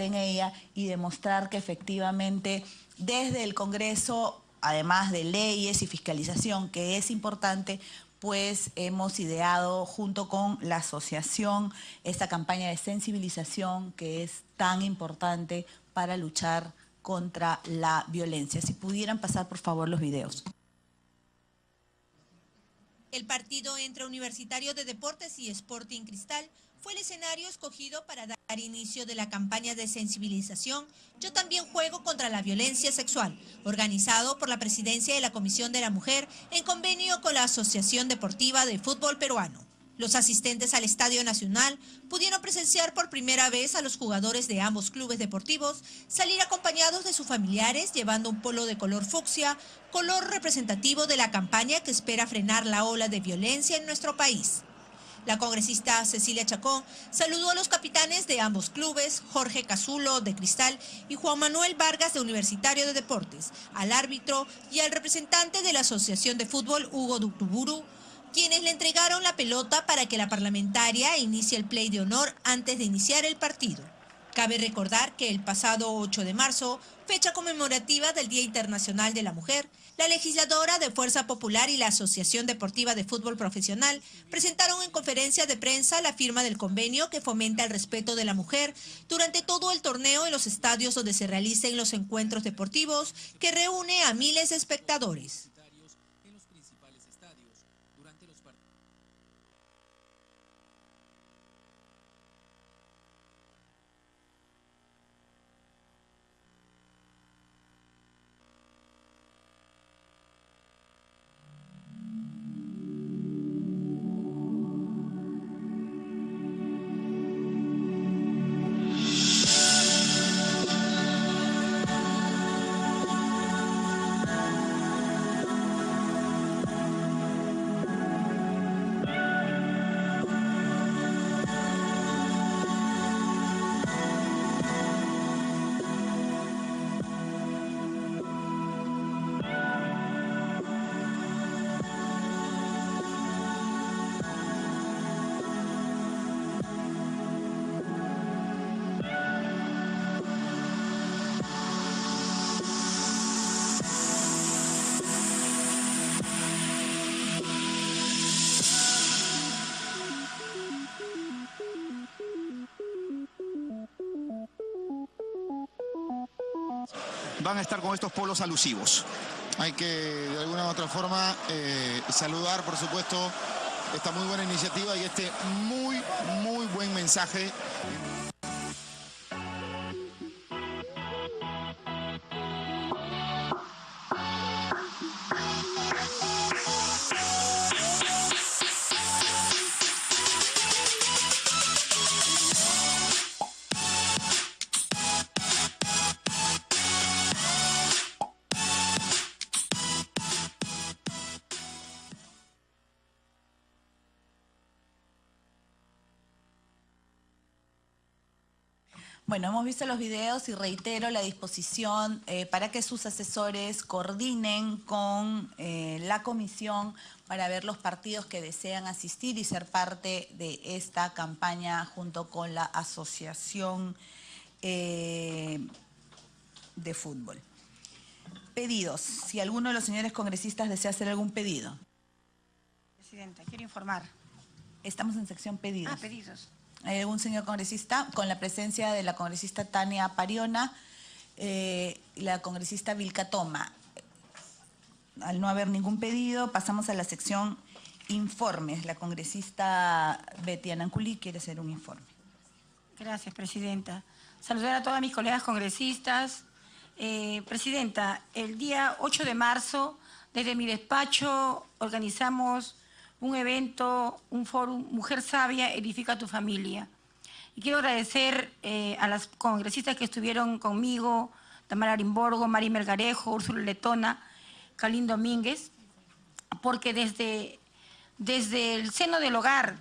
en ella y demostrar que efectivamente desde el Congreso, además de leyes y fiscalización, que es importante, pues hemos ideado junto con la asociación esta campaña de sensibilización que es tan importante para luchar contra la violencia. Si pudieran pasar, por favor, los videos. El partido entre Universitario de Deportes y Sporting Cristal fue el escenario escogido para dar inicio de la campaña de sensibilización Yo también juego contra la violencia sexual, organizado por la Presidencia de la Comisión de la Mujer en convenio con la Asociación Deportiva de Fútbol Peruano. Los asistentes al Estadio Nacional pudieron presenciar por primera vez a los jugadores de ambos clubes deportivos salir acompañados de sus familiares llevando un polo de color fucsia, color representativo de la campaña que espera frenar la ola de violencia en nuestro país. La congresista Cecilia Chacón saludó a los capitanes de ambos clubes, Jorge Cazulo de Cristal y Juan Manuel Vargas de Universitario de Deportes, al árbitro y al representante de la Asociación de Fútbol, Hugo Ductuburu, quienes le entregaron la pelota para que la parlamentaria inicie el play de honor antes de iniciar el partido. Cabe recordar que el pasado 8 de marzo, fecha conmemorativa del Día Internacional de la Mujer, la legisladora de Fuerza Popular y la Asociación Deportiva de Fútbol Profesional presentaron en conferencia de prensa la firma del convenio que fomenta el respeto de la mujer durante todo el torneo en los estadios donde se realicen los encuentros deportivos que reúne a miles de espectadores. Van a estar con estos polos alusivos. Hay que, de alguna u otra forma, saludar, por supuesto, esta muy buena iniciativa y este muy buen mensaje. Bueno, hemos visto los videos y reitero la disposición para que sus asesores coordinen con la comisión para ver los partidos que desean asistir y ser parte de esta campaña junto con la asociación de fútbol. Pedidos. Si alguno de los señores congresistas desea hacer algún pedido. Presidenta, quiero informar. Estamos en sección pedidos. Pedidos. ¿Hay algún señor congresista? Con la presencia de la congresista Tania Pariona y la congresista Vilca Toma. Al no haber ningún pedido, pasamos a la sección informes. La congresista Betty Ananculi quiere hacer un informe. Gracias, presidenta. Saludar a todas mis colegas congresistas. Presidenta, el día 8 de marzo, desde mi despacho, organizamos un evento, un foro, Mujer Sabia, Edifica tu Familia. Y quiero agradecer a las congresistas que estuvieron conmigo, Tamara Arimborgo, Mari Melgarejo, Úrsula Letona, Calín Domínguez, porque desde el seno del hogar,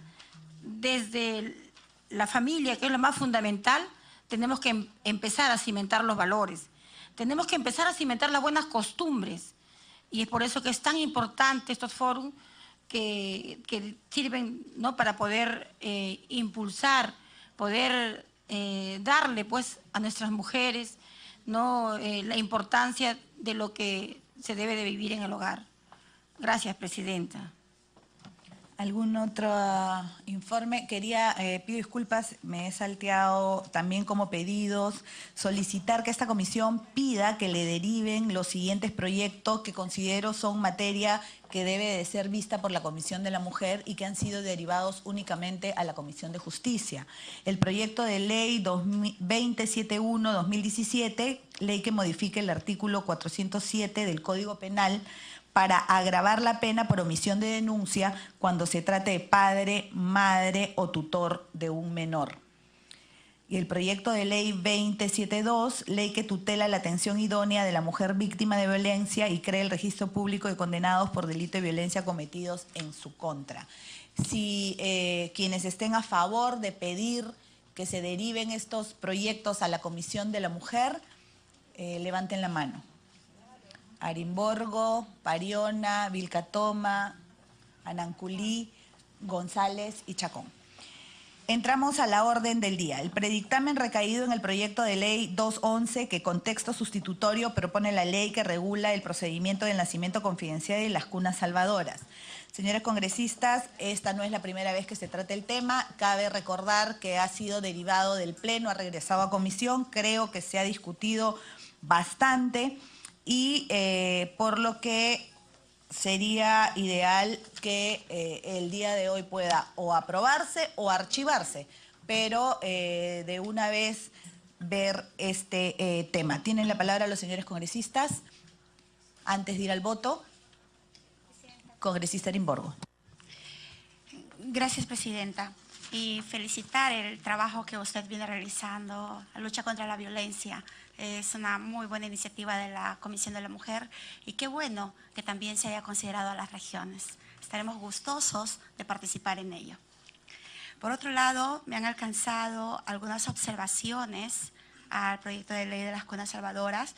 desde la familia, que es lo más fundamental, tenemos que empezar a cimentar los valores. Tenemos que empezar a cimentar las buenas costumbres. Y es por eso que es tan importante estos foros que sirven, ¿no?, para poder impulsar, poder darle pues a nuestras mujeres, ¿no? La importancia de lo que se debe de vivir en el hogar. Gracias, presidenta. ¿Algún otro informe? Pido disculpas, me he salteado también como pedidos, solicitar que esta comisión pida que le deriven los siguientes proyectos que considero son materia que debe de ser vista por la Comisión de la Mujer y que han sido derivados únicamente a la Comisión de Justicia. El proyecto de ley 2071-2017, ley que modifique el artículo 407 del Código Penal, para agravar la pena por omisión de denuncia cuando se trate de padre, madre o tutor de un menor. Y el proyecto de ley 2072, ley que tutela la atención idónea de la mujer víctima de violencia y crea el registro público de condenados por delito de violencia cometidos en su contra. Si quienes estén a favor de pedir que se deriven estos proyectos a la Comisión de la Mujer, levanten la mano. Arimborgo, Pariona, Vilcatoma, Ananculí, González y Chacón. Entramos a la orden del día. El predictamen recaído en el proyecto de ley 211, que con texto sustitutorio propone la ley que regula el procedimiento del nacimiento confidencial y las cunas salvadoras. Señores congresistas, esta no es la primera vez que se trata el tema. Cabe recordar que ha sido derivado del Pleno, ha regresado a comisión. Creo que se ha discutido bastante. Y por lo que sería ideal que el día de hoy pueda o aprobarse o archivarse, pero de una vez ver este tema. Tienen la palabra los señores congresistas. Antes de ir al voto, congresista Arimborgo. Gracias, presidenta. Y felicitar el trabajo que usted viene realizando, la lucha contra la violencia. Es una muy buena iniciativa de la Comisión de la Mujer y qué bueno que también se haya considerado a las regiones. Estaremos gustosos de participar en ello. Por otro lado, me han alcanzado algunas observaciones al proyecto de ley de las cunas salvadoras.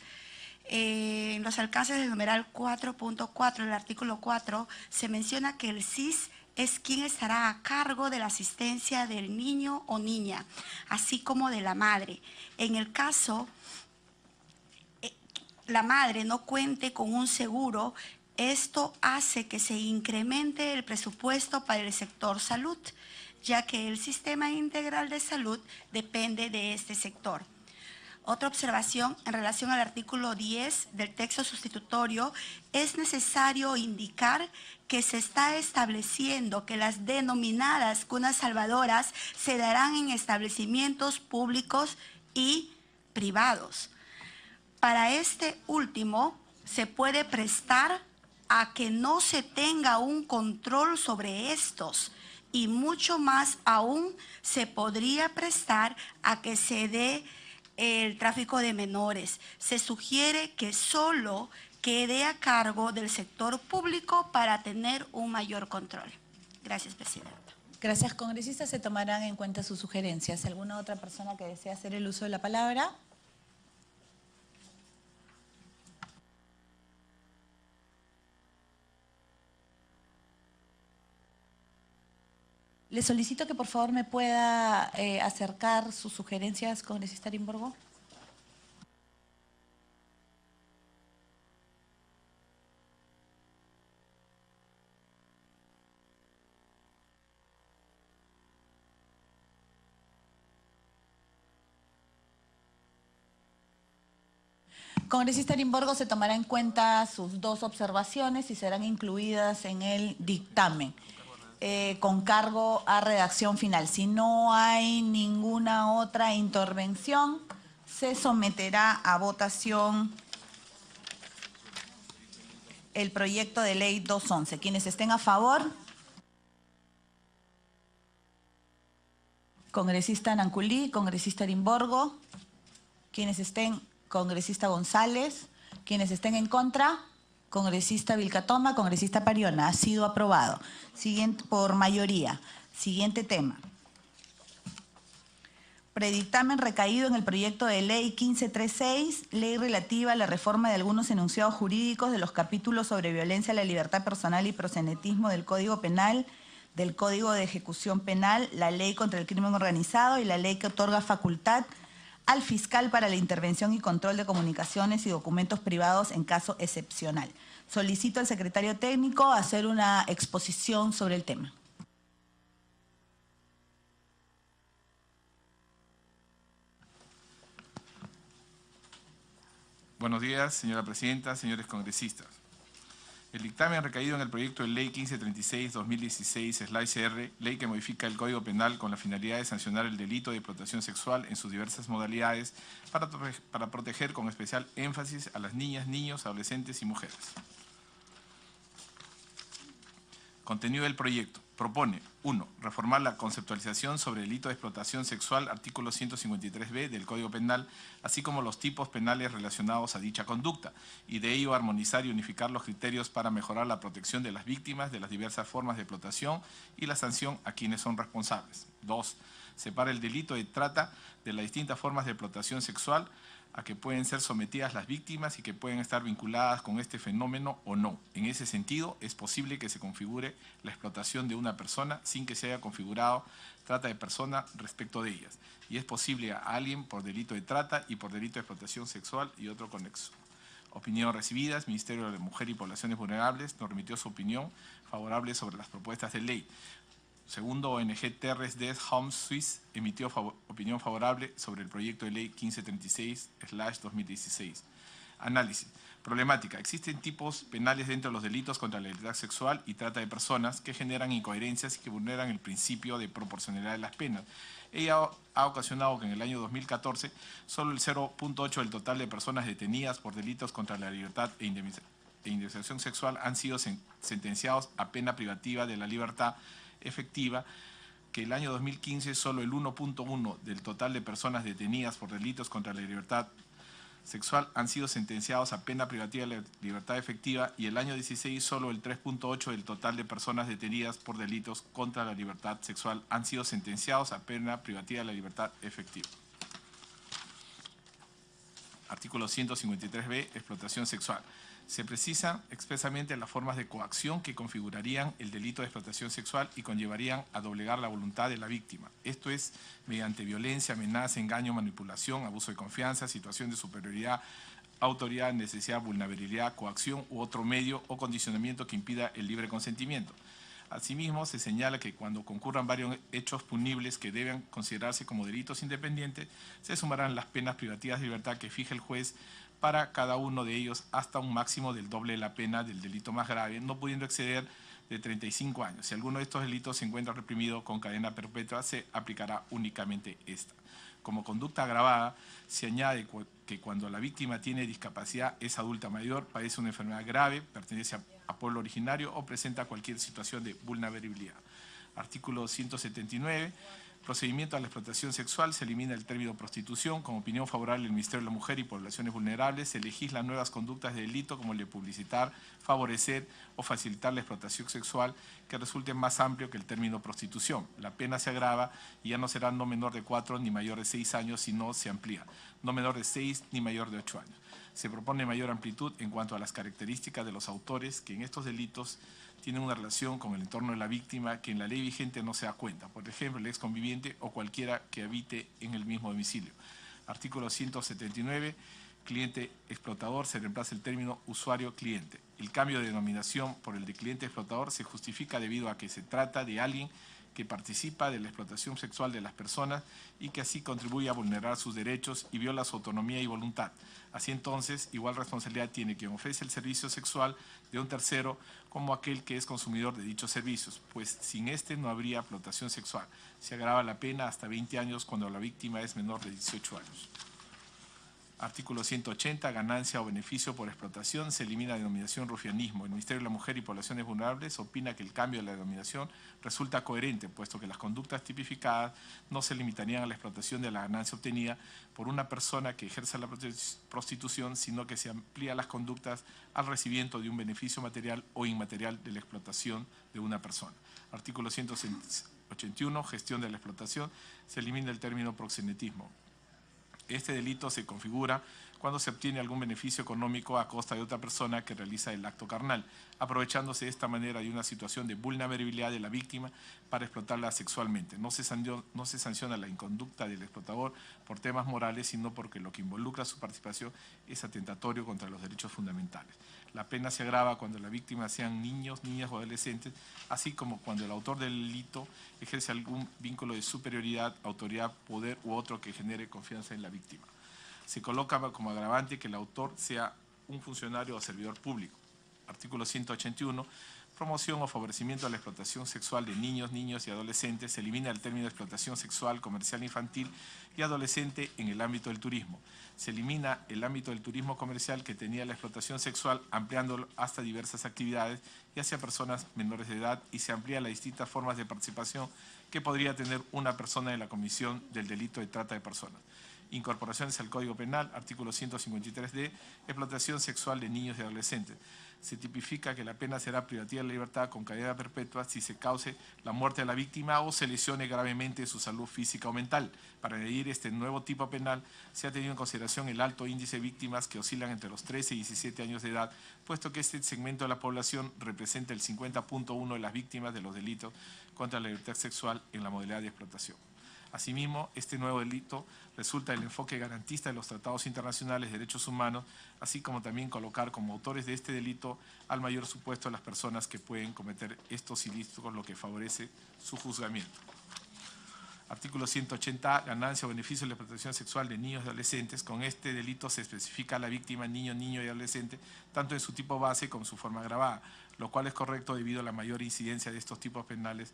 En los alcances del numeral 4.4 del artículo 4 se menciona que el CIS es quien estará a cargo de la asistencia del niño o niña, así como de la madre. En el caso la madre no cuente con un seguro, esto hace que se incremente el presupuesto para el sector salud, ya que el sistema integral de salud depende de este sector. Otra observación en relación al artículo 10 del texto sustitutorio, es necesario indicar que se está estableciendo que las denominadas cunas salvadoras se darán en establecimientos públicos y privados. Para este último, se puede prestar a que no se tenga un control sobre estos y mucho más aún se podría prestar a que se dé el tráfico de menores. Se sugiere que solo quede a cargo del sector público para tener un mayor control. Gracias, presidenta. Gracias, congresistas. Se tomarán en cuenta sus sugerencias. ¿Alguna otra persona que desea hacer el uso de la palabra? Le solicito que por favor me pueda acercar sus sugerencias, congresista Arimborgo. Congresista Arimborgo, se tomará en cuenta sus dos observaciones y serán incluidas en el dictamen. Con cargo a redacción final. Si no hay ninguna otra intervención, se someterá a votación el proyecto de ley 211. Quienes estén a favor, congresista Ananculí, congresista Arimborgo. Quienes estén, congresista González. Quienes estén en contra, congresista Vilcatoma, congresista Pariona. Ha sido aprobado. Siguiente, por mayoría. Siguiente tema. Predictamen recaído en el proyecto de ley 1536, ley relativa a la reforma de algunos enunciados jurídicos de los capítulos sobre violencia a la libertad personal y proxenetismo del Código Penal del Código de Ejecución Penal, la Ley contra el Crimen Organizado y la ley que otorga facultad al fiscal para la intervención y control de comunicaciones y documentos privados en caso excepcional. Solicito al secretario técnico hacer una exposición sobre el tema. Buenos días, señora presidenta, señores congresistas. El dictamen recaído en el proyecto de ley 1536-2016/CR, ley que modifica el Código Penal con la finalidad de sancionar el delito de explotación sexual en sus diversas modalidades para proteger con especial énfasis a las niñas, niños, adolescentes y mujeres. Contenido del proyecto. Propone 1. Reformar la conceptualización sobre el delito de explotación sexual, artículo 153b del Código Penal, así como los tipos penales relacionados a dicha conducta, y de ello armonizar y unificar los criterios para mejorar la protección de las víctimas de las diversas formas de explotación y la sanción a quienes son responsables. 2. Separa el delito de trata de las distintas formas de explotación sexual a que pueden ser sometidas las víctimas y que pueden estar vinculadas con este fenómeno o no. En ese sentido, es posible que se configure la explotación de una persona sin que se haya configurado trata de persona respecto de ellas. Y es posible a alguien por delito de trata y por delito de explotación sexual y otro conexo. Opinión recibidas. Ministerio de la Mujer y Poblaciones Vulnerables nos remitió su opinión favorable sobre las propuestas de ley. Segundo, ONG Terres des Hommes Suisse emitió opinión favorable sobre el proyecto de ley 1536/2016. Análisis. Problemática. Existen tipos penales dentro de los delitos contra la libertad sexual y trata de personas que generan incoherencias y que vulneran el principio de proporcionalidad de las penas. Ella ha ocasionado que en el año 2014 solo el 0.8 del total de personas detenidas por delitos contra la libertad e indemnización sexual han sido sentenciados a pena privativa de la libertad efectiva, que el año 2015 solo el 1.1 del total de personas detenidas por delitos contra la libertad sexual han sido sentenciados a pena privativa de la libertad efectiva y el año 16 solo el 3.8 del total de personas detenidas por delitos contra la libertad sexual han sido sentenciados a pena privativa de la libertad efectiva. Artículo 153b, explotación sexual. Se precisan expresamente las formas de coacción que configurarían el delito de explotación sexual y conllevarían a doblegar la voluntad de la víctima. Esto es, mediante violencia, amenaza, engaño, manipulación, abuso de confianza, situación de superioridad, autoridad, necesidad, vulnerabilidad, coacción u otro medio o condicionamiento que impida el libre consentimiento. Asimismo, se señala que cuando concurran varios hechos punibles que deben considerarse como delitos independientes, se sumarán las penas privativas de libertad que fije el juez para cada uno de ellos hasta un máximo del doble de la pena del delito más grave, no pudiendo exceder de 35 años. Si alguno de estos delitos se encuentra reprimido con cadena perpetua, se aplicará únicamente esta. Como conducta agravada, se añade que cuando la víctima tiene discapacidad, es adulta mayor, padece una enfermedad grave, pertenece a pueblo originario o presenta cualquier situación de vulnerabilidad. Artículo 179. Procedimiento a la explotación sexual. Se elimina el término prostitución. Con opinión favorable del Ministerio de la Mujer y Poblaciones Vulnerables, se legislan nuevas conductas de delito como el de publicitar, favorecer o facilitar la explotación sexual que resulte más amplio que el término prostitución. La pena se agrava y ya no será no menor de 4 ni mayor de 6 años, sino se amplía, no menor de 6 ni mayor de 8 años. Se propone mayor amplitud en cuanto a las características de los autores que en estos delitos tienen una relación con el entorno de la víctima que en la ley vigente no se da cuenta, por ejemplo, el ex conviviente o cualquiera que habite en el mismo domicilio. Artículo 179, cliente explotador, se reemplaza el término usuario-cliente. El cambio de denominación por el de cliente explotador se justifica debido a que se trata de alguien que participa de la explotación sexual de las personas y que así contribuye a vulnerar sus derechos y viola su autonomía y voluntad. Así entonces, igual responsabilidad tiene quien ofrece el servicio sexual de un tercero como aquel que es consumidor de dichos servicios, pues sin este no habría explotación sexual. Se agrava la pena hasta 20 años cuando la víctima es menor de 18 años. Artículo 180, ganancia o beneficio por explotación. Se elimina la denominación rufianismo. El Ministerio de la Mujer y Poblaciones Vulnerables opina que el cambio de la denominación resulta coherente, puesto que las conductas tipificadas no se limitarían a la explotación de la ganancia obtenida por una persona que ejerza la prostitución, sino que se amplía las conductas al recibimiento de un beneficio material o inmaterial de la explotación de una persona. Artículo 181, gestión de la explotación. Se elimina el término proxenetismo. Este delito se configura cuando se obtiene algún beneficio económico a costa de otra persona que realiza el acto carnal, aprovechándose de esta manera de una situación de vulnerabilidad de la víctima para explotarla sexualmente. No se sanciona la inconducta del explotador por temas morales, sino porque lo que involucra su participación es atentatorio contra los derechos fundamentales. La pena se agrava cuando la víctima sean niños, niñas o adolescentes, así como cuando el autor del delito ejerce algún vínculo de superioridad, autoridad, poder u otro que genere confianza en la víctima. Se coloca como agravante que el autor sea un funcionario o servidor público. Artículo 181. Promoción o favorecimiento a la explotación sexual de niños, niñas y adolescentes. Se elimina el término de explotación sexual, comercial infantil y adolescente en el ámbito del turismo. Se elimina el ámbito del turismo comercial que tenía la explotación sexual, ampliándolo hasta diversas actividades y hacia personas menores de edad, y se amplía las distintas formas de participación que podría tener una persona en la comisión del delito de trata de personas. Incorporaciones al Código Penal, artículo 153d, explotación sexual de niños y adolescentes. Se tipifica que la pena será privativa de la libertad con cadena perpetua si se cause la muerte de la víctima o se lesione gravemente su salud física o mental. Para añadir este nuevo tipo penal, se ha tenido en consideración el alto índice de víctimas que oscilan entre los 13 y 17 años de edad, puesto que este segmento de la población representa el 50.1% de las víctimas de los delitos contra la libertad sexual en la modalidad de explotación. Asimismo, este nuevo delito resulta del enfoque garantista de los tratados internacionales de derechos humanos, así como también colocar como autores de este delito al mayor supuesto a las personas que pueden cometer estos ilícitos, lo que favorece su juzgamiento. Artículo 180A, ganancia o beneficio de la explotación sexual de niños y adolescentes. Con este delito se especifica a la víctima niño, niño y adolescente, tanto en su tipo base como en su forma agravada, lo cual es correcto debido a la mayor incidencia de estos tipos penales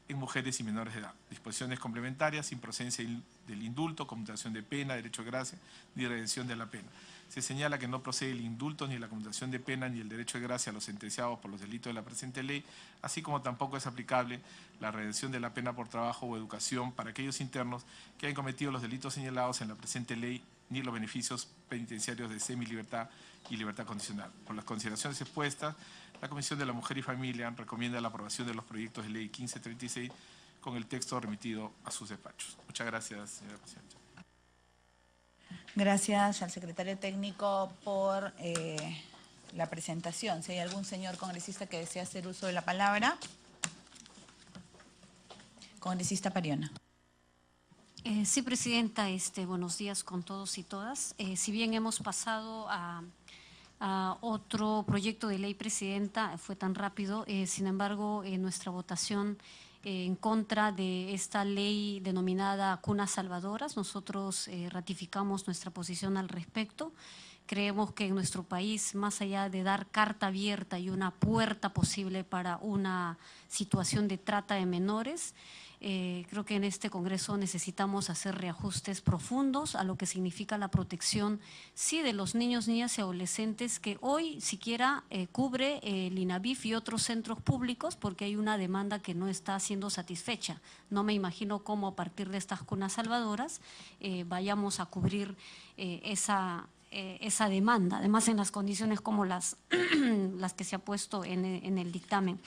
en mujeres y menores de edad. Disposiciones complementarias, sin procedencia del indulto, conmutación de pena, derecho a gracia, ni redención de la pena. Se señala que no procede el indulto, ni la conmutación de pena, ni el derecho de gracia a los sentenciados por los delitos de la presente ley, así como tampoco es aplicable la redención de la pena por trabajo o educación para aquellos internos que hayan cometido los delitos señalados en la presente ley, ni los beneficios penitenciarios de semilibertad y libertad condicional. Por las consideraciones expuestas, la Comisión de la Mujer y Familia recomienda la aprobación de los proyectos de ley 1536 con el texto remitido a sus despachos. Muchas gracias, señora presidenta. Gracias al secretario técnico por la presentación. Si hay algún señor congresista que desea hacer uso de la palabra. Congresista Pariona. Sí, presidenta, buenos días con todos y todas. Si bien hemos pasado a otro proyecto de ley, presidenta, fue tan rápido, sin embargo, nuestra votación en contra de esta ley denominada Cunas Salvadoras, nosotros ratificamos nuestra posición al respecto. Creemos que en nuestro país, más allá de dar carta abierta y una puerta posible para una situación de trata de menores, creo que en este Congreso necesitamos hacer reajustes profundos a lo que significa la protección, sí, de los niños, niñas y adolescentes que hoy siquiera cubre el INAVIF y otros centros públicos, porque hay una demanda que no está siendo satisfecha. No me imagino cómo a partir de estas cunas salvadoras vayamos a cubrir esa demanda, además en las condiciones como las que se ha puesto en el dictamen.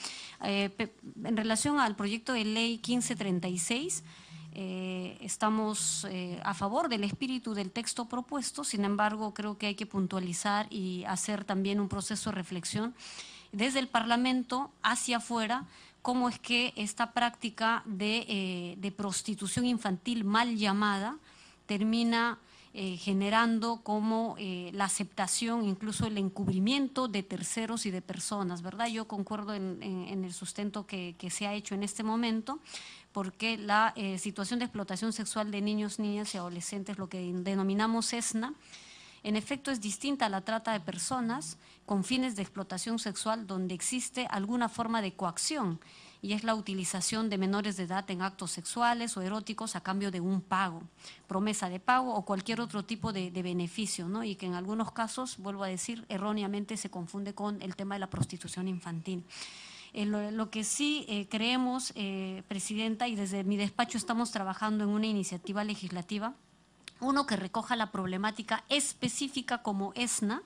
En relación al proyecto de ley 1536, estamos a favor del espíritu del texto propuesto, sin embargo creo que hay que puntualizar y hacer también un proceso de reflexión desde el Parlamento hacia afuera, cómo es que esta práctica de prostitución infantil mal llamada termina generando como la aceptación, incluso el encubrimiento de terceros y de personas, ¿verdad? Yo concuerdo en el sustento que se ha hecho en este momento, porque la situación de explotación sexual de niños, niñas y adolescentes, lo que denominamos ESNA, en efecto es distinta a la trata de personas con fines de explotación sexual donde existe alguna forma de coacción, y es la utilización de menores de edad en actos sexuales o eróticos a cambio de un pago, promesa de pago o cualquier otro tipo de beneficio, ¿no? Y que en algunos casos, vuelvo a decir, erróneamente se confunde con el tema de la prostitución infantil. Lo que sí creemos, presidenta, y desde mi despacho estamos trabajando en una iniciativa legislativa, uno que recoja la problemática específica como ESNA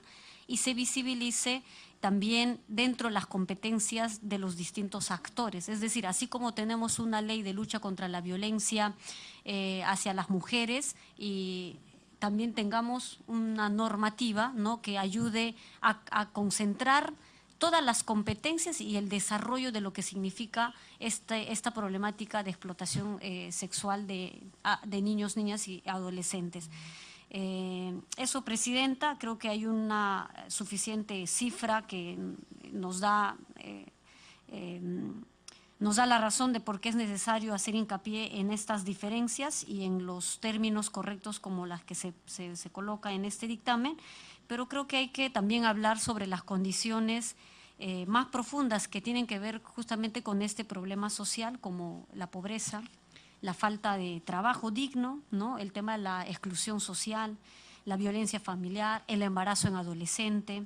y se visibilice también dentro de las competencias de los distintos actores. Es decir, así como tenemos una ley de lucha contra la violencia hacia las mujeres y también tengamos una normativa, ¿no?, que ayude a concentrar todas las competencias y el desarrollo de lo que significa esta problemática de explotación sexual de niños, niñas y adolescentes. Eso, Presidenta, creo que hay una suficiente cifra que nos da la razón de por qué es necesario hacer hincapié en estas diferencias y en los términos correctos como las que se coloca en este dictamen, pero creo que hay que también hablar sobre las condiciones más profundas que tienen que ver justamente con este problema social, como la pobreza, la falta de trabajo digno, ¿no?, el tema de la exclusión social, la violencia familiar, el embarazo en adolescente,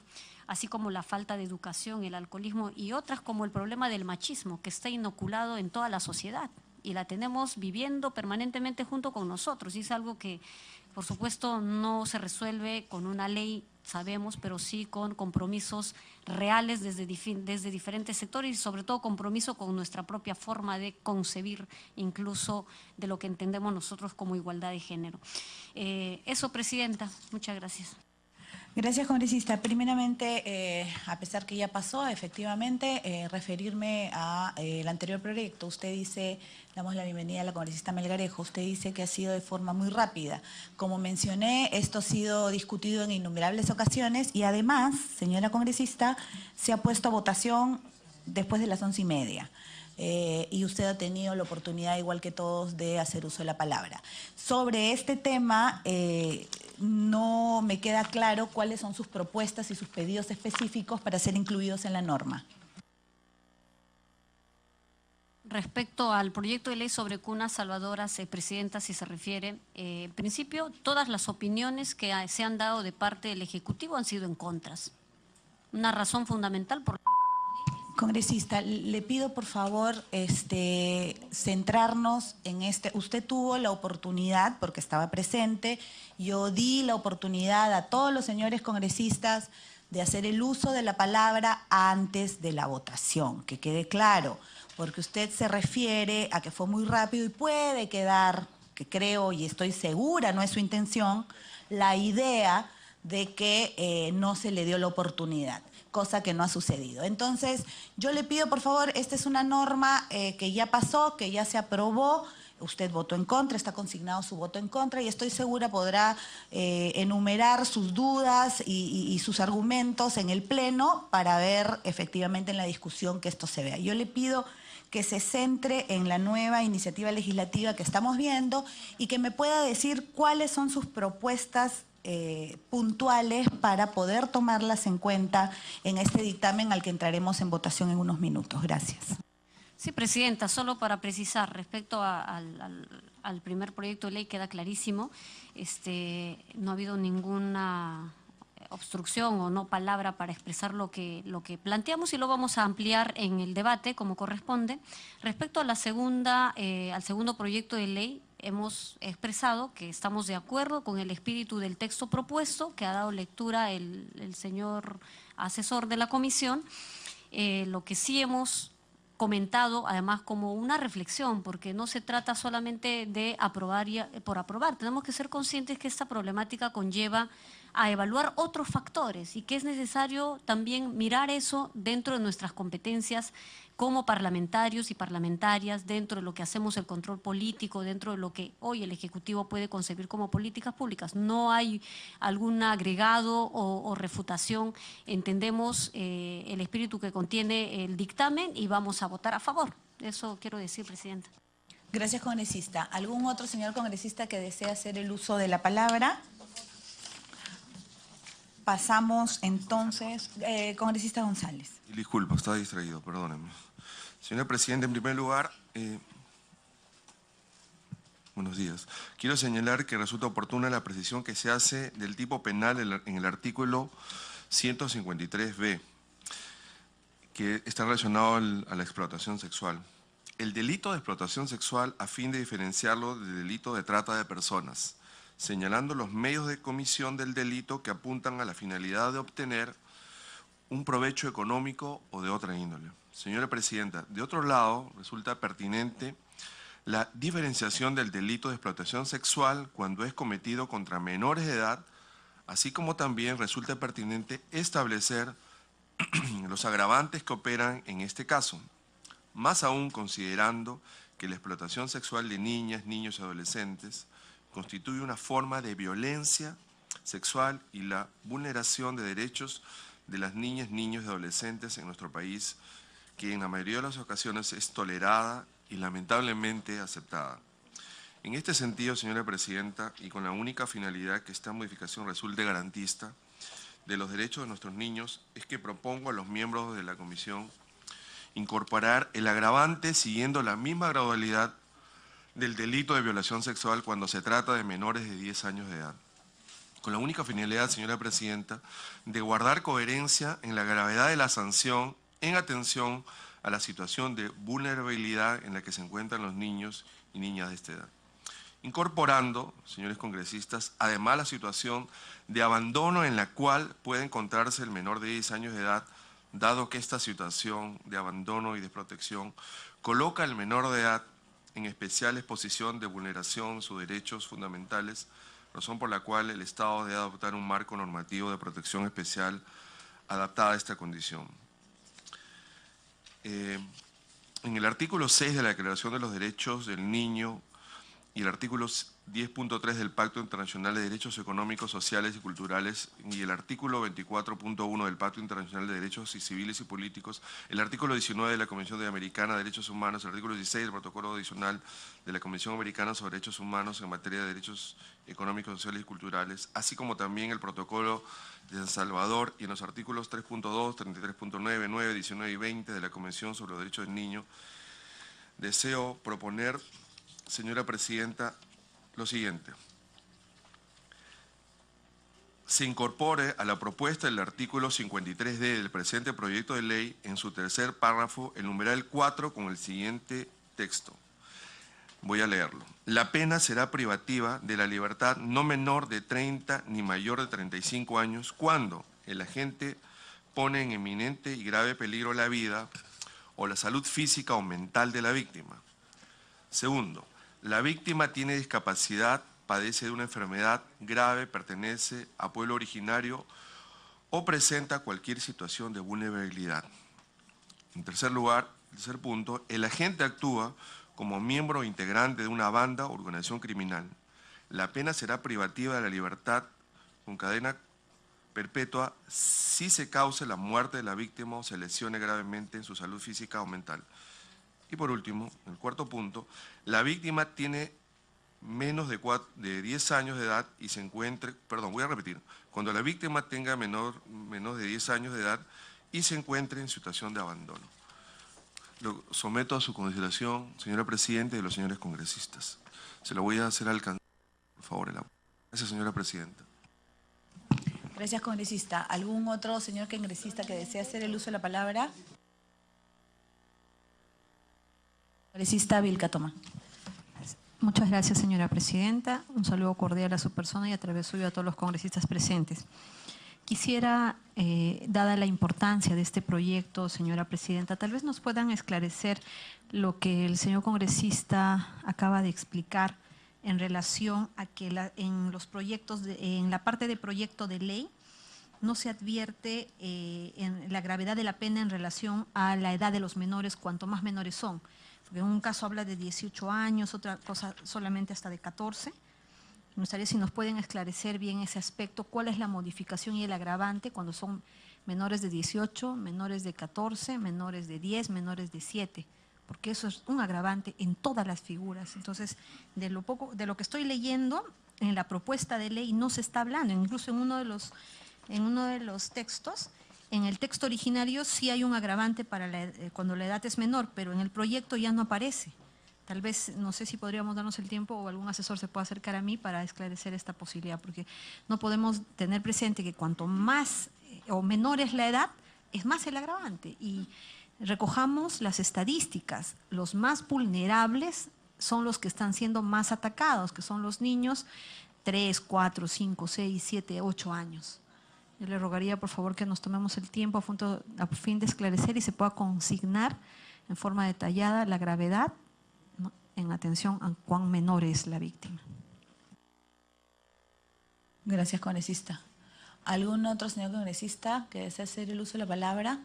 así como la falta de educación, el alcoholismo y otras como el problema del machismo, que está inoculado en toda la sociedad y la tenemos viviendo permanentemente junto con nosotros. Y es algo que, por supuesto, no se resuelve con una ley, sabemos, pero sí con compromisos reales desde diferentes sectores y sobre todo compromiso con nuestra propia forma de concebir, incluso de lo que entendemos nosotros como igualdad de género. Eso, Presidenta. Muchas gracias. Gracias, congresista. Primeramente, a pesar que ya pasó, efectivamente, referirme al anterior proyecto. Usted dice, damos la bienvenida a la congresista Melgarejo, usted dice que ha sido de forma muy rápida. Como mencioné, esto ha sido discutido en innumerables ocasiones y además, señora congresista, se ha puesto a votación después de las 11:30. Y usted ha tenido la oportunidad, igual que todos, de hacer uso de la palabra. Sobre este tema, no me queda claro cuáles son sus propuestas y sus pedidos específicos para ser incluidos en la norma. Respecto al proyecto de ley sobre cunas salvadoras, Presidenta, si se refiere, en principio todas las opiniones que se han dado de parte del Ejecutivo han sido en contras. Una razón fundamental por... Congresista, le pido por favor centrarnos en este. Usted tuvo la oportunidad, porque estaba presente, yo di la oportunidad a todos los señores congresistas de hacer el uso de la palabra antes de la votación, que quede claro, porque usted se refiere a que fue muy rápido y puede quedar, que creo y estoy segura, no es su intención, la idea de que no se le dio la oportunidad, cosa que no ha sucedido. Entonces, yo le pido, por favor, esta es una norma que ya pasó, que ya se aprobó, usted votó en contra, está consignado su voto en contra y estoy segura podrá enumerar sus dudas y sus argumentos en el Pleno para ver efectivamente en la discusión que esto se vea. Yo le pido que se centre en la nueva iniciativa legislativa que estamos viendo y que me pueda decir cuáles son sus propuestas puntuales para poder tomarlas en cuenta en este dictamen al que entraremos en votación en unos minutos. Gracias. Sí, Presidenta, solo para precisar, respecto al primer proyecto de ley queda clarísimo, no ha habido ninguna obstrucción o no palabra para expresar lo que planteamos y lo vamos a ampliar en el debate como corresponde. Respecto a al segundo proyecto de ley, hemos expresado que estamos de acuerdo con el espíritu del texto propuesto que ha dado lectura el señor asesor de la comisión. Lo que sí hemos comentado, además, como una reflexión, porque no se trata solamente de aprobar por aprobar. Tenemos que ser conscientes que esta problemática conlleva a evaluar otros factores y que es necesario también mirar eso dentro de nuestras competencias como parlamentarios y parlamentarias, dentro de lo que hacemos el control político, dentro de lo que hoy el Ejecutivo puede concebir como políticas públicas. No hay algún agregado o refutación. Entendemos el espíritu que contiene el dictamen y vamos a votar a favor. Eso quiero decir, Presidenta. Gracias, congresista. ¿Algún otro señor congresista que desee hacer el uso de la palabra? Pasamos entonces, congresista González. Disculpa, estaba distraído, perdónenme. Señora Presidenta, en primer lugar, buenos días. Quiero señalar que resulta oportuna la precisión que se hace del tipo penal en el artículo 153b, que está relacionado a la explotación sexual. El delito de explotación sexual a fin de diferenciarlo del delito de trata de personas, señalando los medios de comisión del delito que apuntan a la finalidad de obtener un provecho económico o de otra índole. Señora Presidenta, de otro lado, resulta pertinente la diferenciación del delito de explotación sexual cuando es cometido contra menores de edad, así como también resulta pertinente establecer los agravantes que operan en este caso, más aún considerando que la explotación sexual de niñas, niños y adolescentes constituye una forma de violencia sexual y la vulneración de derechos de las niñas, niños y adolescentes en nuestro país, que en la mayoría de las ocasiones es tolerada y lamentablemente aceptada. En este sentido, señora Presidenta, y con la única finalidad que esta modificación resulte garantista de los derechos de nuestros niños, es que propongo a los miembros de la Comisión incorporar el agravante siguiendo la misma gradualidad del delito de violación sexual cuando se trata de menores de 10 años de edad, con la única finalidad, señora Presidenta, de guardar coherencia en la gravedad de la sanción en atención a la situación de vulnerabilidad en la que se encuentran los niños y niñas de esta edad. Incorporando, señores congresistas, además la situación de abandono en la cual puede encontrarse el menor de 10 años de edad, dado que esta situación de abandono y desprotección coloca al menor de edad en especial exposición de vulneración de sus derechos fundamentales, razón por la cual el Estado debe adoptar un marco normativo de protección especial adaptada a esta condición. En el artículo 6 de la Declaración de los Derechos del Niño y el artículo 10.3 del Pacto Internacional de Derechos Económicos, Sociales y Culturales y el artículo 24.1 del Pacto Internacional de Derechos Civiles y Políticos, el artículo 19 de la Convención Americana de Derechos Humanos, el artículo 16 del Protocolo Adicional de la Convención Americana sobre Derechos Humanos en materia de derechos económicos, sociales y culturales, así como también el Protocolo de San Salvador y en los artículos 3.2, 33.9, 9, 19 y 20 de la Convención sobre los Derechos del Niño, deseo proponer, señora Presidenta, lo siguiente. Se incorpore a la propuesta del artículo 53D del presente proyecto de ley en su tercer párrafo el numeral 4 con el siguiente texto. Voy a leerlo. La pena será privativa de la libertad no menor de 30 ni mayor de 35 años cuando el agente pone en eminente y grave peligro la vida o la salud física o mental de la víctima. Segundo, la víctima tiene discapacidad, padece de una enfermedad grave, pertenece a pueblo originario o presenta cualquier situación de vulnerabilidad. En tercer lugar, tercer punto, el agente actúa como miembro integrante de una banda o organización criminal. La pena será privativa de la libertad con cadena perpetua si se cause la muerte de la víctima o se lesione gravemente en su salud física o mental. Y por último, el cuarto punto, la víctima tiene menos de 10 años de edad y se encuentre, voy a repetir, cuando la víctima tenga menos de 10 años de edad y se encuentre en situación de abandono. Lo someto a su consideración, señora Presidenta, y de los señores congresistas. Se lo voy a hacer alcanzar, por favor. Gracias, señora Presidenta. Gracias, congresista. ¿Algún otro señor congresista que desee hacer el uso de la palabra? Congresista Vilca Toma. Muchas gracias, señora Presidenta. Un saludo cordial a su persona y a través suyo a todos los congresistas presentes. Quisiera, dada la importancia de este proyecto, señora Presidenta, tal vez nos puedan esclarecer lo que el señor congresista acaba de explicar en relación a que en los proyectos, en la parte de proyecto de ley, no se advierte en la gravedad de la pena en relación a la edad de los menores, cuanto más menores son. Porque en un caso habla de 18 años, otra cosa solamente hasta de 14. Me gustaría si nos pueden esclarecer bien ese aspecto, cuál es la modificación y el agravante cuando son menores de 18, menores de 14, menores de 10, menores de 7, porque eso es un agravante en todas las figuras. Entonces, de lo que estoy leyendo en la propuesta de ley no se está hablando, incluso en uno de los textos, en el texto originario sí hay un agravante para cuando la edad es menor, pero en el proyecto ya no aparece. Tal vez, no sé si podríamos darnos el tiempo o algún asesor se pueda acercar a mí para esclarecer esta posibilidad, porque no podemos tener presente que cuanto más o menor es la edad, es más el agravante. Y recojamos las estadísticas, los más vulnerables son los que están siendo más atacados, que son los niños 3, 4, 5, 6, 7, 8 años. Yo le rogaría, por favor, que nos tomemos el tiempo a fin de esclarecer y se pueda consignar en forma detallada la gravedad, ¿no?, en atención a cuán menor es la víctima. Gracias, congresista. ¿Algún otro señor congresista que desee hacer el uso de la palabra?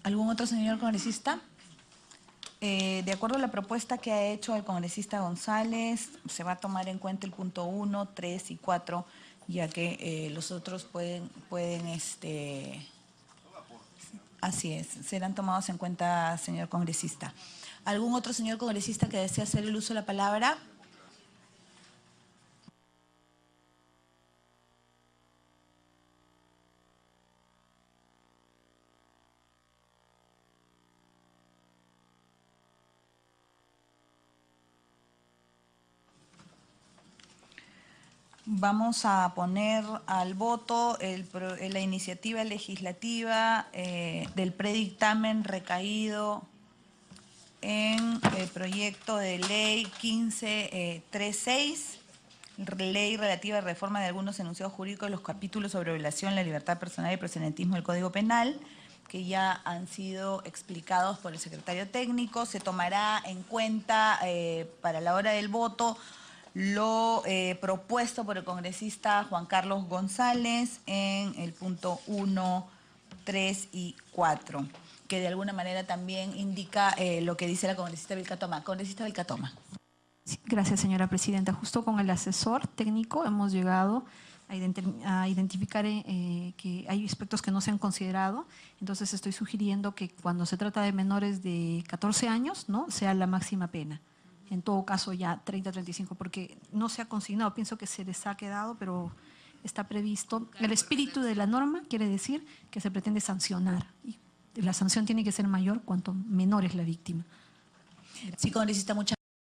¿Algún otro señor congresista? De acuerdo a la propuesta que ha hecho el congresista González, se va a tomar en cuenta el punto 1, 3 y 4, ya que los otros pueden así es, serán tomados en cuenta, señor congresista. ¿Algún otro señor congresista que desee hacer el uso de la palabra? Vamos a poner al voto la iniciativa legislativa del predictamen recaído en el proyecto de ley 1536, ley relativa a reforma de algunos enunciados jurídicos de los capítulos sobre violación, la libertad personal y proxenetismo del Código Penal, que ya han sido explicados por el secretario técnico. Se tomará en cuenta para la hora del voto lo propuesto por el congresista Juan Carlos González en el punto 1, 3 y 4, que de alguna manera también indica lo que dice la congresista Vilcatoma. Congresista Vilcatoma. Sí, gracias, señora presidenta. Justo con el asesor técnico hemos llegado a identificar que hay aspectos que no se han considerado. Entonces estoy sugiriendo que cuando se trata de menores de 14 años, ¿no?, sea la máxima pena. En todo caso ya 30, 35, porque no se ha consignado, pienso que se les ha quedado, pero está previsto. El espíritu de la norma quiere decir que se pretende sancionar, y la sanción tiene que ser mayor cuanto menor es la víctima. Sí, congresista, muchas